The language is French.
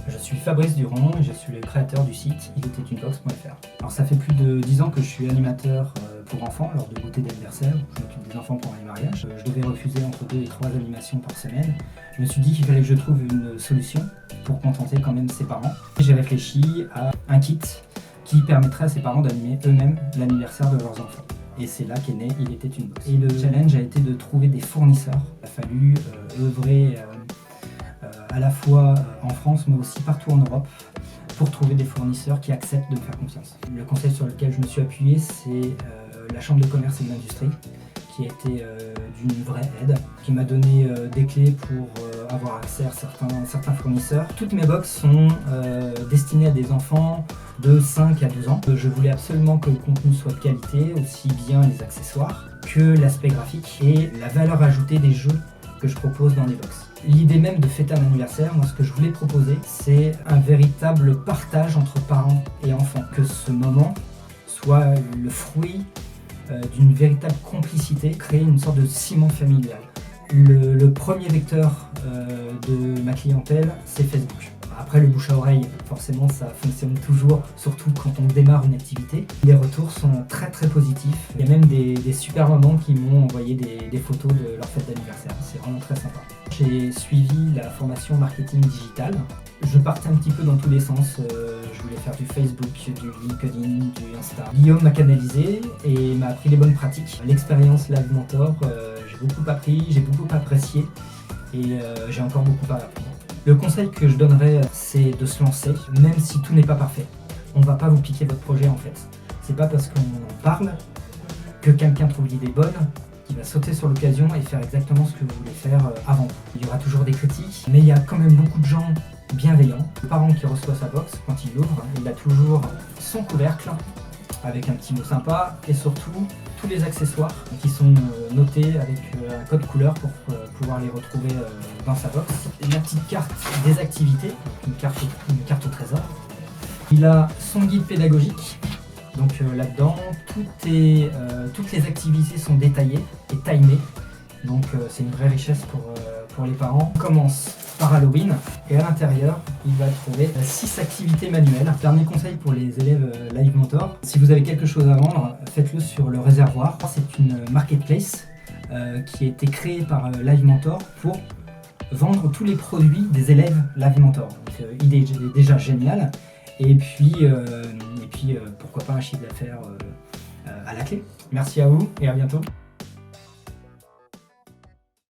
Je suis Fabrice Durand et je suis le créateur du site iletaitunevox.fr. Alors ça fait plus de 10 ans que je suis animateur pour enfants lors de goûters d'anniversaire. Je m'occupe des enfants pendant les mariages. Je devais refuser entre 2 et 3 animations par semaine. Je me suis dit qu'il fallait que je trouve une solution pour contenter quand même ses parents. J'ai réfléchi à un kit qui permettrait à ses parents d'animer eux-mêmes l'anniversaire de leurs enfants. Et c'est là qu'est né Il était une box. Et le challenge a été de trouver des fournisseurs. Il a fallu œuvrer à la fois en France mais aussi partout en Europe pour trouver des fournisseurs qui acceptent de me faire confiance. Le conseil sur lequel je me suis appuyé, c'est la Chambre de commerce et de l'industrie qui a été d'une vraie aide, qui m'a donné des clés pour avoir accès à certains fournisseurs. Toutes mes box sont destinées à des enfants de 5 à 12 ans. Je voulais absolument que le contenu soit de qualité, aussi bien les accessoires que l'aspect graphique et la valeur ajoutée des jeux que je propose dans les box. L'idée même de fêter un anniversaire, moi ce que je voulais proposer, c'est un véritable partage entre parents et enfants. Que ce moment soit le fruit d'une véritable complicité, créer une sorte de ciment familial. Le premier vecteur de ma clientèle, c'est Facebook. Après le bouche à oreille, forcément ça fonctionne toujours, surtout quand on démarre une activité. Les retours sont très très positifs. Il y a même des super mamans qui m'ont envoyé des photos de leur fête d'anniversaire. C'est vraiment très sympa. J'ai suivi la formation marketing digital. Je partais un petit peu dans tous les sens. Je voulais faire du Facebook, du LinkedIn, du Insta. Guillaume m'a canalisé et m'a appris les bonnes pratiques. L'expérience Live Mentor, j'ai beaucoup appris, j'ai beaucoup apprécié et j'ai encore beaucoup à apprendre. Le conseil que je donnerais, c'est de se lancer, même si tout n'est pas parfait. On ne va pas vous piquer votre projet en fait. C'est pas parce qu'on en parle que quelqu'un trouve l'idée bonne qui va sauter sur l'occasion et faire exactement ce que vous voulez faire avant. Il y aura toujours des critiques, mais il y a quand même beaucoup de gens bienveillants. Le parent qui reçoit sa box, quand il l'ouvre, il a toujours son couvercle avec un petit mot sympa et surtout tous les accessoires qui sont notés avec un code couleur pour pouvoir les retrouver dans sa box. La petite carte des activités, une carte au trésor. Il a son guide pédagogique, donc là-dedans toutes les activités sont détaillées et timées, donc c'est une vraie richesse pour les parents. On commence par Halloween et à l'intérieur il va trouver 6 activités manuelles. Dernier conseil pour les élèves Live Mentor, si vous avez quelque chose à vendre, faites-le sur le réservoir. C'est une marketplace qui a été créée par Live Mentor pour vendre tous les produits des élèves Live Mentor. Donc idée déjà géniale et puis pourquoi pas un chiffre d'affaires à la clé. Merci à vous et à bientôt.